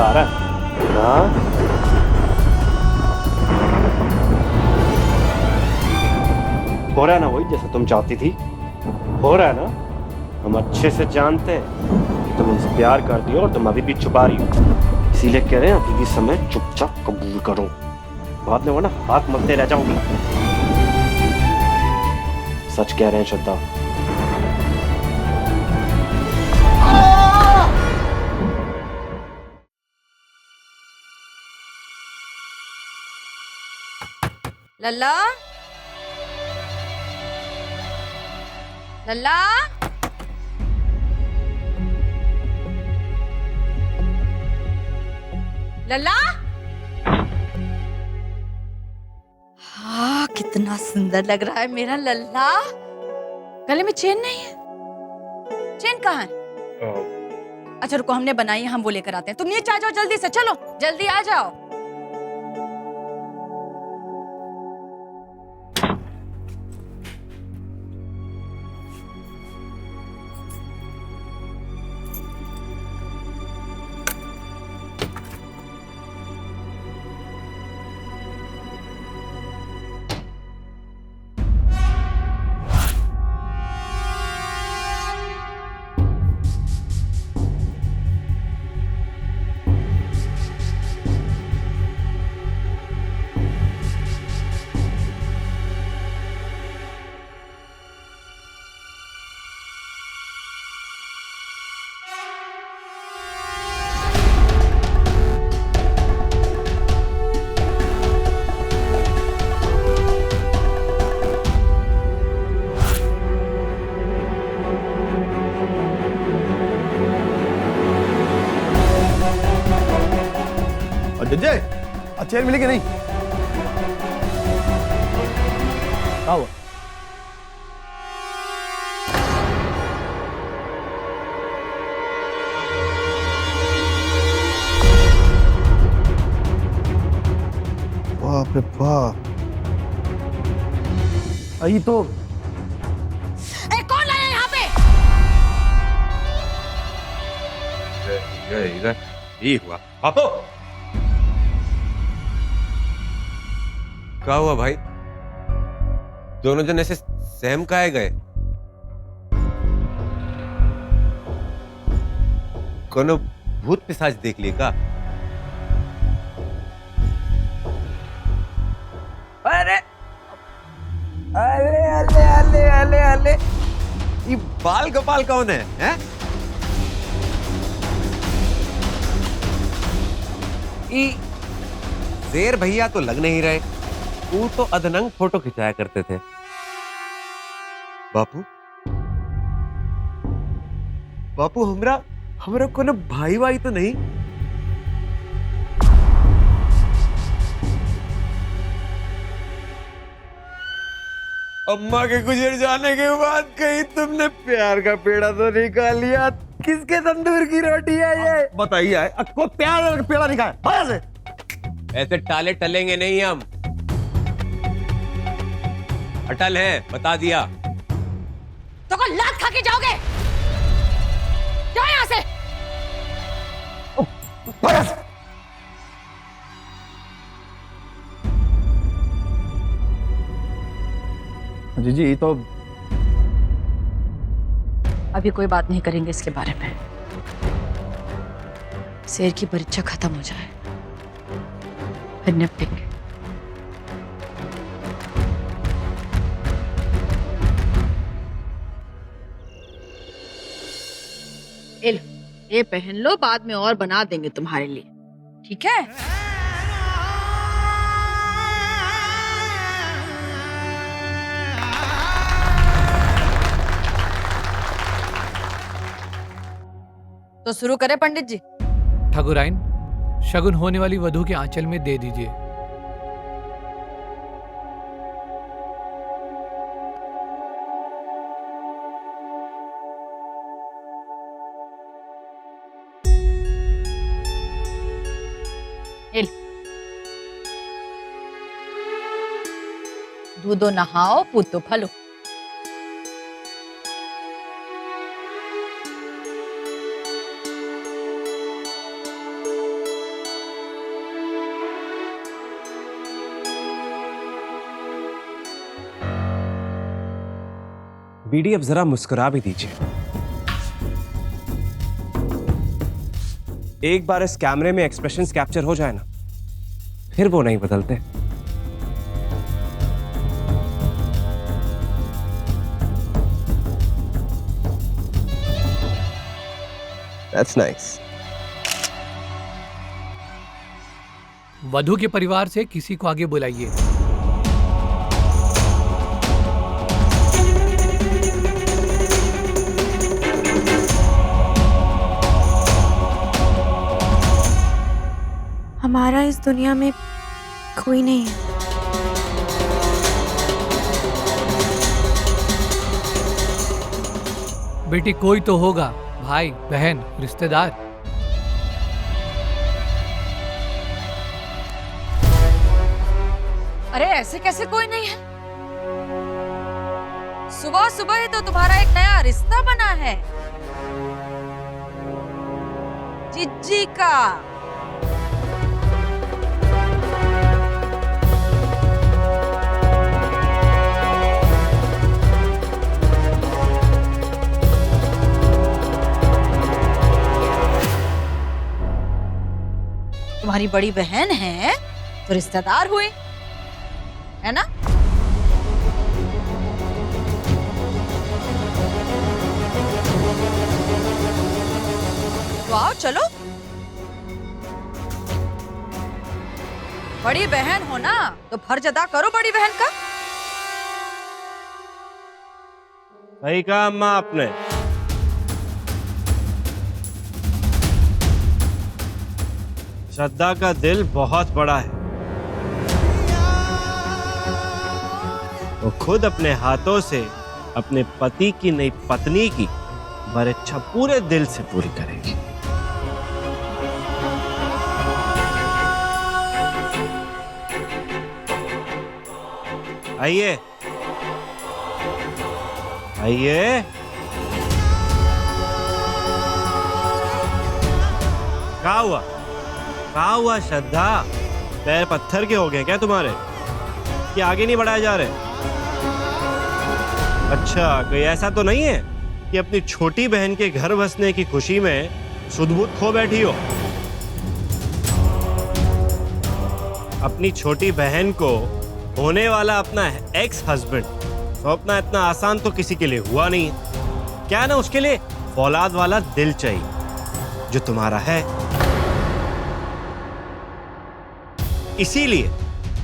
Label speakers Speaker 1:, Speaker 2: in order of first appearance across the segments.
Speaker 1: मजा आ रहा है ना? हो रहा है ना वही जैसा तुम चाहती थी? हो रहा है ना? हम अच्छे से जानते हैं कि तुम उनसे प्यार करती हो और तुम अभी भी छुपा रही हो। इसीलिए कह रहे हैं अभी भी समय चुपचाप कबूल करो, बाद में वरना हाथ मलते रह जाओगी। सच कह रहे हैं श्रद्धा।
Speaker 2: लल्ला, लल्ला, लल्ला। हाँ, कितना सुंदर लग रहा है मेरा लल्ला। गले में चेन नहीं है? चेन कहाँ है? अच्छा रुको, हमने बनाई है, हम वो लेकर आते हैं। तुम नीचे आ जाओ जल्दी से, चलो जल्दी आ जाओ।
Speaker 3: जय, चेयर मिली कि नहीं? क्या हुआ? बाप रे बाप, यही तो।
Speaker 2: कौन आया यहाँ पे?
Speaker 4: इधर ये हुआ पापो। क्या हुआ भाई? दोनों जन ऐसे सहम काहे गए? कोनो भूत पिशाच देख लिए का? अरे अरे अले अले अले अले, ये बाल गोपाल कौन है? हैं? ये शेर भैया तो लग नहीं रहे, वो तो अदनंग फोटो खिंचाया करते थे। बापू, बापू हमरा हमरा कोनो भाई वाई तो नहीं? अम्मा के गुजर जाने के बाद कहीं तुमने प्यार का पेड़ा तो निकाल लिया। किसके तंदूर की रोटी है ये?
Speaker 3: बताइए, कोई प्यार का पेड़ा नहीं खाया से?
Speaker 4: ऐसे टाले टलेंगे नहीं हम, अटल है, बता दिया।
Speaker 2: तो को लात खा के जाओगे? जाओ यहाँ से।
Speaker 3: जी तो
Speaker 2: अभी कोई बात नहीं करेंगे इसके बारे में। शेर की परीक्षा खत्म हो जाए फिर निपटेंगे। ये पहन लो, बाद में और बना देंगे तुम्हारे लिए, ठीक है? तो शुरू करें पंडित जी?
Speaker 5: ठाकुराइन, शगुन होने वाली वधू के आंचल में दे दीजिए।
Speaker 2: दूधो नहाओ, पूतो फलो।
Speaker 6: बीडी, अब जरा मुस्कुरा भी दीजिए। एक बार इस कैमरे में एक्सप्रेशंस कैप्चर हो जाए ना, फिर वो नहीं बदलते। That's nice.
Speaker 5: वधु के परिवार से किसी को आगे बुलाइए।
Speaker 7: हमारा इस दुनिया में कोई नहीं है।
Speaker 5: बेटी कोई तो होगा, भाई बहन रिश्तेदार।
Speaker 2: अरे ऐसे कैसे कोई नहीं है? सुबह सुबह ही तो तुम्हारा एक नया रिश्ता बना है, जिज्जी का। तुम्हारी बड़ी बहन है तो रिश्तेदार हुए, है ना? तो आओ चलो, बड़ी बहन हो ना तो फर्ज अदा करो बड़ी बहन का।
Speaker 1: सही कहा अम्मा आपने। श्रद्धा का दिल बहुत बड़ा है, वो खुद अपने हाथों से अपने पति की नई पत्नी की हर इच्छा पूरे दिल से पूरी करेगी। आइए आइए। क्या हुआ, क्या हुआ श्रद्धा? पैर पत्थर के हो गए क्या तुम्हारे कि आगे नहीं बढ़ाए जा रहे? अच्छा, कोई ऐसा तो नहीं है कि अपनी छोटी बहन के घर बसने की खुशी में सुध-बुध खो बैठी हो? अपनी छोटी बहन को होने वाला अपना एक्स हस्बैंड सौंपना इतना आसान तो किसी के लिए हुआ नहीं है। क्या ना उसके लिए औलाद वाला दिल चाहिए जो तुम्हारा है। इसीलिए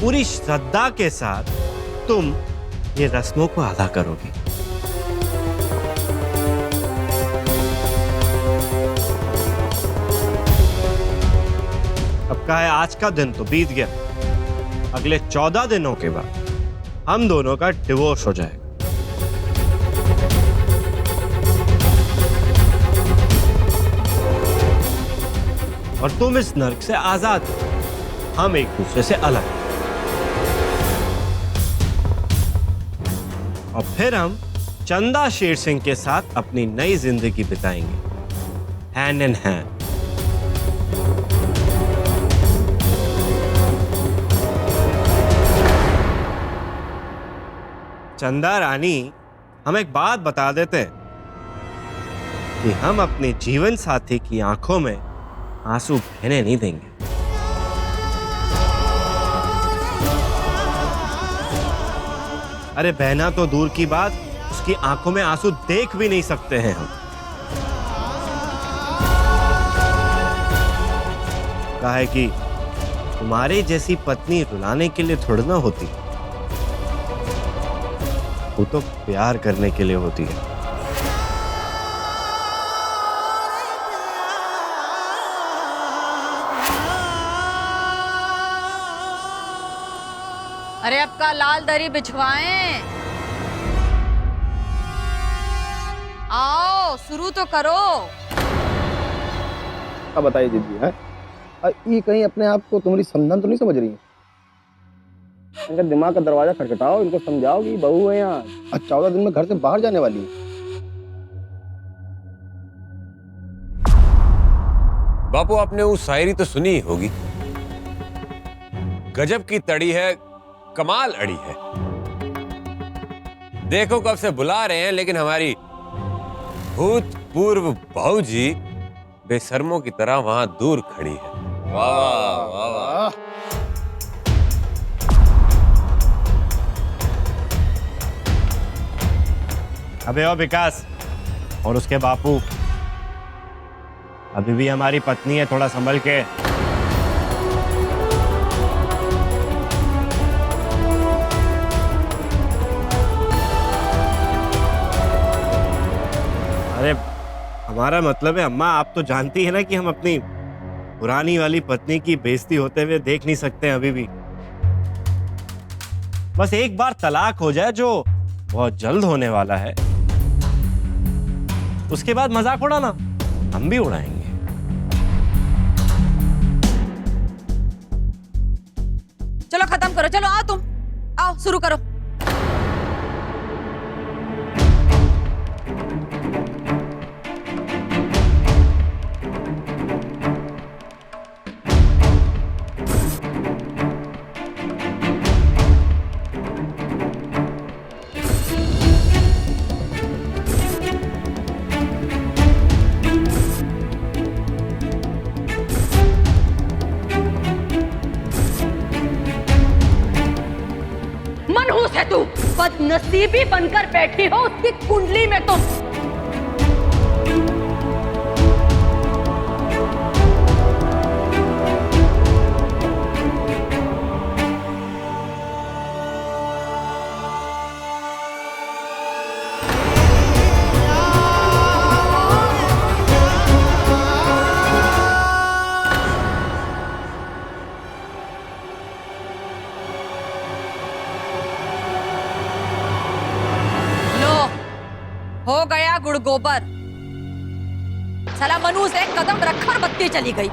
Speaker 1: पूरी श्रद्धा के साथ तुम ये रस्मों को अदा करोगी। अब का है, आज का दिन तो बीत गया, अगले 14 दिनों के बाद हम दोनों का डिवोर्स हो जाएगा। और तुम इस नर्क से आजाद हो, हम एक दूसरे से अलग। और फिर हम चंदा शेर सिंह के साथ अपनी नई जिंदगी बिताएंगे, हैंड इन हैंड। चंदा रानी, हम एक बात बता देते हैं कि हम अपने जीवन साथी की आंखों में आंसू बहने नहीं देंगे। अरे बहना तो दूर की बात, उसकी आंखों में आंसू देख भी नहीं सकते हैं हम। कहा है कि तुम्हारे जैसी पत्नी रुलाने के लिए थोड़ी ना होती, वो तो प्यार करने के लिए होती है।
Speaker 2: अरे अब का लाल दरी बिछवाएं। आओ शुरू तो करो।
Speaker 3: अब बताइए दीदी, है ये कहीं अपने आप को तुम्हारी समझन तो नहीं समझ रही है? इनका दिमाग का दरवाजा खटखटाओ, इनको समझाओ कि बहू है यहाँ, आज 14 दिन में घर से बाहर जाने वाली है।
Speaker 4: बापू, आपने वो शायरी तो सुनी ही होगी, गजब की तड़ी है, कमाल अड़ी है।
Speaker 8: देखो कब से बुला रहे हैं, लेकिन हमारी भूतपूर्व बहू जी बेशर्मों की तरह वहां दूर खड़ी है। वाह वाह वाह वाह।
Speaker 1: अबे ओ विकास और उसके बापू, अभी भी हमारी पत्नी है, थोड़ा संभल के। अरे हमारा मतलब है अम्मा, आप तो जानती है ना कि हम अपनी पुरानी वाली पत्नी की बेइज्जती होते हुए देख नहीं सकते हैं अभी भी। बस एक बार तलाक हो जाए, जो बहुत जल्द होने वाला है, उसके बाद मजाक उड़ाना हम भी उड़ाएंगे।
Speaker 2: चलो खत्म करो, चलो आओ, तुम आओ, शुरू करो। मनहूस है तू, बदनसीबी बनकर बैठी हो उसकी कुंडली में तुम। हो गया गुड़ गोबर। साला मनु से कदम रखकर बत्ती चली गई।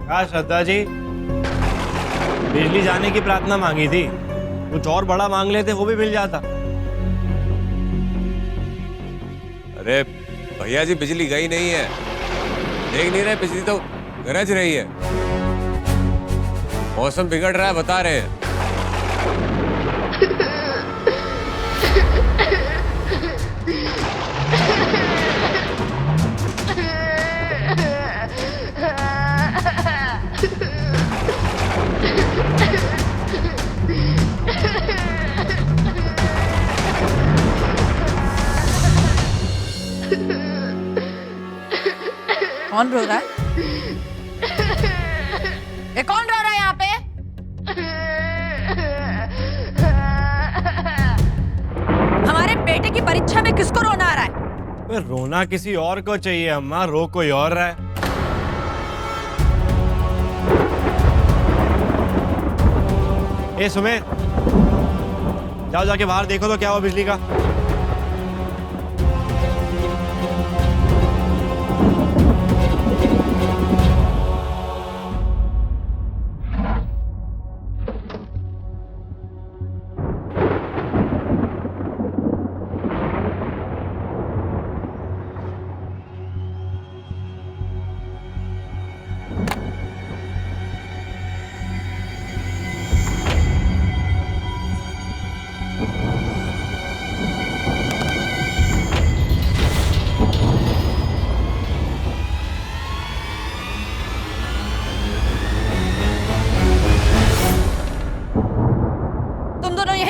Speaker 1: क्या श्रद्धा जी, बिजली जाने की प्रार्थना मांगी थी, कुछ और बड़ा मांग लेते वो भी मिल जाता।
Speaker 8: अरे भैया जी, बिजली गई नहीं है, देख नहीं रहे, बिजली तो गरज रही है। मौसम बिगड़ रहा है, बता रहे हैं।
Speaker 2: कौन रो रहा है? ये कौन रो रहा है यहाँ पे? हमारे बेटे की परीक्षा में किसको रोना आ रहा है?
Speaker 1: रोना किसी और को चाहिए अम्मा, रो कोई और रहा है। ए सुमेर, जाओ जाके बाहर देखो तो क्या हुआ बिजली का।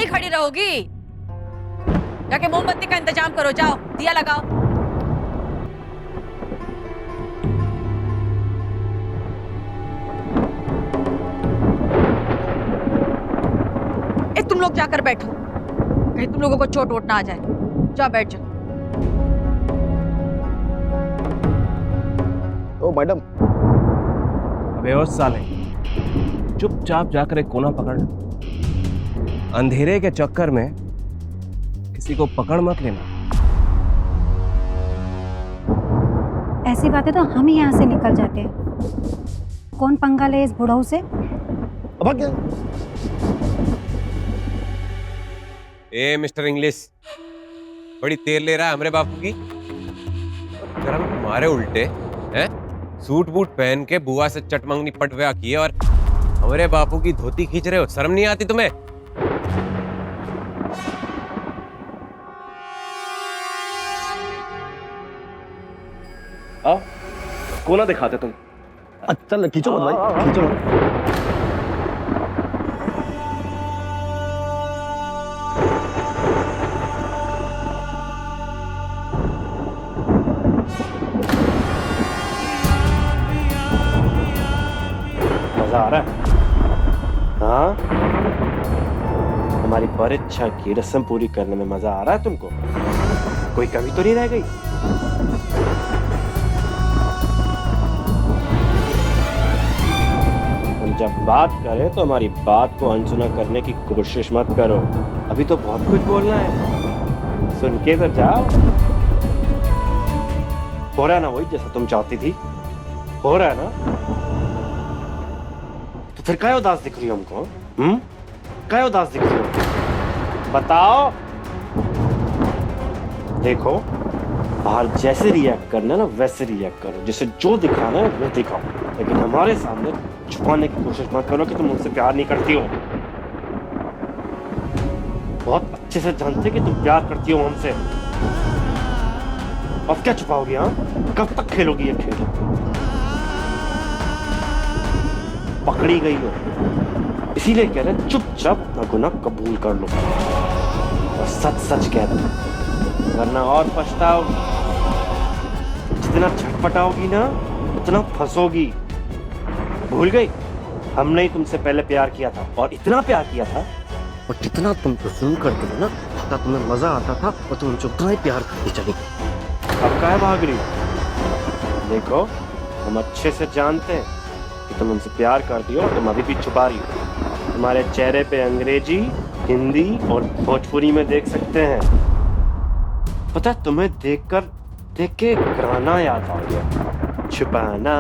Speaker 2: खड़ी रहोगी? जाके मोमबत्ती का इंतजाम करो, जाओ दिया लगाओ। तुम लोग जाकर बैठो, कहीं तुम लोगों को चोट वोट ना आ जाए। जाओ बैठ जाओ।
Speaker 3: ओ मैडम।
Speaker 6: अबे ओ साले, चुपचाप जाकर एक कोना पकड़। अंधेरे के चक्कर में किसी को पकड़ मत लेना।
Speaker 9: ऐसी बातें तो हम ही यहाँ से निकल जाते हैं। कौन पंगा ले इस बुढ़ऊ से?
Speaker 3: अब क्या?
Speaker 8: ए मिस्टर इंग्लिश, बड़ी तेल ले रहा है हमरे बापू की। गरम तुम्हारे उल्टे हैं, सूट बूट पहन के बुआ से चटमंगनी पटवा की और हमारे बापू की धोती खींच रहे हो। शर्म नहीं आती तुम्हें?
Speaker 6: आओ कोना दिखाते तुम।
Speaker 3: चल खींचो मत भाई, खींचो मत।
Speaker 1: मजा आ रहा है? हाँ, हमारी परीक्षा की रस्म पूरी करने में मजा आ रहा है तुमको? कोई कमी तो नहीं रह गई? हम जब बात करें तो हमारी बात को अनसुना करने की कोशिश मत करो। अभी तो बहुत कुछ बोलना है, सुन के तो जाओ। हो रहा है ना वही जैसा तुम चाहती थी? हो रहा है ना? तो फिर क्या उदास दिख रही हो हमको? क्या उदास दिख रही हो? बताओ। देखो, बाहर जैसे रिएक्ट करना ना वैसे रिएक्ट करो, जैसे जो दिखाना है वो दिखाओ, लेकिन हमारे सामने छुपाने की कोशिश मत करो कि तुम मुझसे प्यार नहीं करती हो। बहुत अच्छे से जानते कि तुम प्यार करती हो हमसे। अब क्या छुपाओगी? हाँ, कब तक खेलोगी ये खेल? पकड़ी गई हो, इसीलिए कह रहे चुपचाप अपना गुनाह कबूल कर लो और सच सच कह दो, वरना और पछताओगी। जितना छटपटाओगी ना उतना फंसोगी। भूल गई हमने ही तुमसे पहले प्यार किया था, और इतना प्यार किया था, और जितना तुम जुल्म करते थे ना, जितना तुम्हें मजा आता था और तुम मुझे उतना ही प्यार करती चली। अब काहे भाग रही? देखो, हम अच्छे से जानते हैं कि तुम हमसे प्यार करती हो और तुम अभी भी छुपा रही हो। तुम्हारे चेहरे पे अंग्रेजी, हिंदी और भोजपुरी में देख सकते हैं। पता है, तुम्हें देख के गाना याद आ गया। छुपाना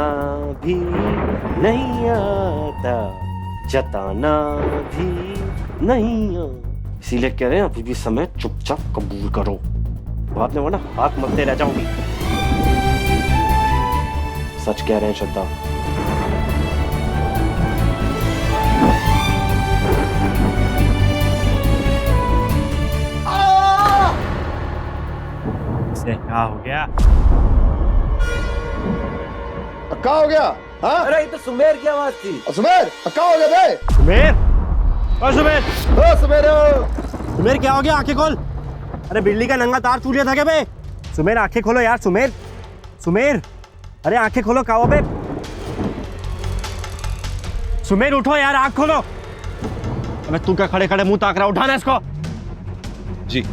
Speaker 1: भी नहीं आता, जताना भी नहीं आता। इसीलिए कह रहे हैं अभी भी समय, चुपचाप कबूल करो, बाद में वरना हाथ मलते रह जाओगी। सच कह रहे हैं श्रद्धा।
Speaker 3: क्या हो गया? क्या हो गया? हाँ?
Speaker 4: अरे ये तो सुमेर की आवाज थी।
Speaker 3: सुमेर, क्या हो गया बे?
Speaker 1: सुमेर, ओ सुमेर,
Speaker 3: ओ सुमेर,
Speaker 1: सुमेर क्या हो गया? आंखें खोल। अरे बिल्ली का नंगा तार छू लिया था क्या बे? सुमेर आंखें खोलो यार। सुमेर, सुमेर, अरे आंखें खोलो, क्या हुआ बे? सुमेर उठो यार, आंख खोलो। अबे तू क्या खड़े खड़े मुंह ताक रहा? उठाना इसको।
Speaker 8: जी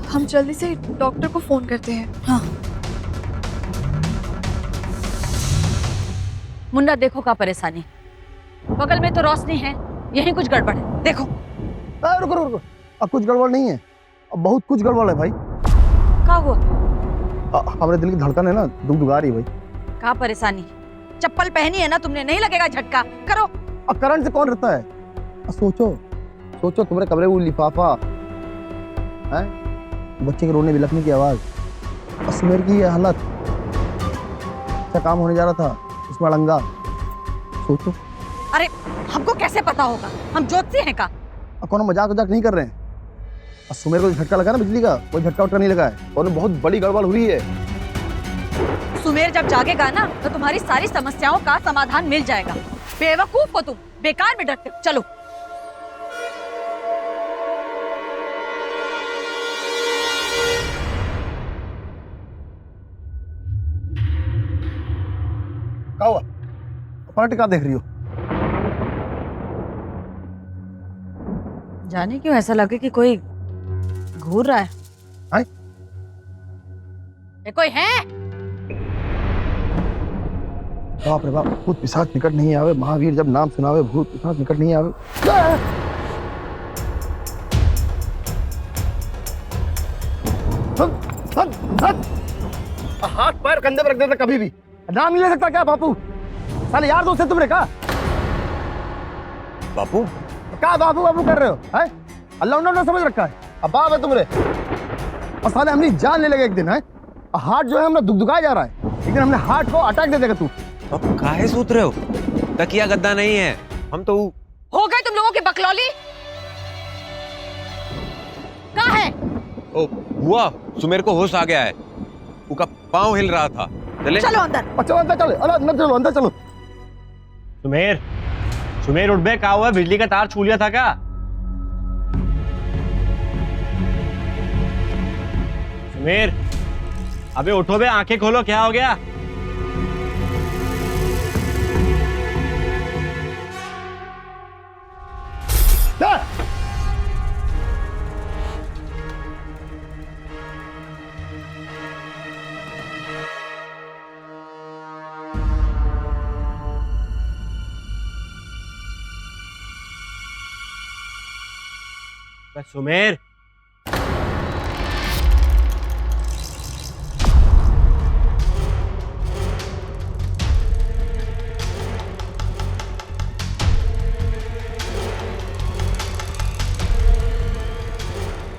Speaker 7: हम जल्दी से डॉक्टर को फोन करते हैं।
Speaker 2: हाँ। मुन्ना, देखो क्या परेशानी। बगल में तो रोशनी है, यही कुछ गड़बड़ है। देखो।
Speaker 3: रुको रुको रुको, अब कुछ गड़बड़ नहीं है, अब बहुत कुछ गड़बड़ है भाई।
Speaker 2: क्या हुआ?
Speaker 3: हमारे दिल की धड़कन है ना दुगदुगा रही है भाई।
Speaker 2: क्या परेशानी? चप्पल पहनी है ना तुमने, नहीं लगेगा झटका? करो।
Speaker 3: अब करंट से कौन रहता है? सोचो सोचो, तुम्हारे कमरे वो लिफाफा है, बच्चे के रोने बिलखने की आवाज, और सुमेर की ये हालत। अच्छा काम होने जा रहा था, उसमें अड़ंगा। सोचो।
Speaker 2: अरे हमको कैसे पता होगा? हम ज्योतिषी हैं का?
Speaker 3: अब कौन मजाक वजाक नहीं कर रहे हैं। और सुमेर को झटका लगा ना बिजली का, कोई झटका उटका नहीं लगा है, और बहुत बड़ी गड़बड़ हुई है।
Speaker 2: सुमेर जब जागेगा ना तो तुम्हारी सारी समस्याओं का समाधान मिल जाएगा। बेवकूफ हो तुम, बेकार में डरते हो। चलो।
Speaker 3: क्या हुआ? पलट क्या देख रही हो?
Speaker 2: जाने क्यों ऐसा लगे कि कोई घूर रहा है।
Speaker 3: आए?
Speaker 2: ये कोई है?
Speaker 3: बाप रे बाप, भूत पिशाच निकट नहीं आवे। महावीर जब नाम सुनावे, भूत पिशाच निकट नहीं आवे। हाथ पैर कंधे पर रख देता कभी भी, नाम नहीं ले सकता क्या बापू? साले यार दोस्त है तुमने कहा?
Speaker 8: बापू,
Speaker 3: क्या बाबू बाबू कर रहे हो? हैं? अल्लाह उन्होंने समझ रखा है, अब बाप है तुमरे। और साले हमने जान ले लगे एक दिन है, हार्ट जो है हमारा दुगदुगाया जा रहा है, लेकिन हमने हार्ट को अटैक दे देगा तू।
Speaker 8: अब काहे सूत रहे हो? तकिया गद्दा नहीं है, हम तो
Speaker 2: हो गए तुम लोगों की बकलौली। कहाँ है है?
Speaker 8: ओ बुआ, सुमेर को होश आ गया है, उसका पाँव हिल रहा था। चले
Speaker 2: चलो अंदर।
Speaker 3: चलो अंदर चलो, अरे अंदर चलो, अंदर चलो।
Speaker 1: सुमेर, सुमेर उठ बे, क्या हुआ? बिजली का तार छू लिया था क्या? सुमेर, अबे उठो बे, आंखें खोलो, क्या हो गया? सुमेर,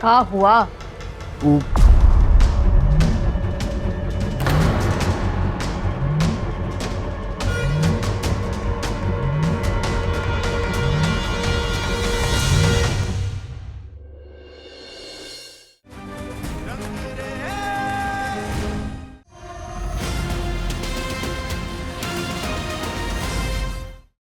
Speaker 2: क्या हुआ?
Speaker 3: वो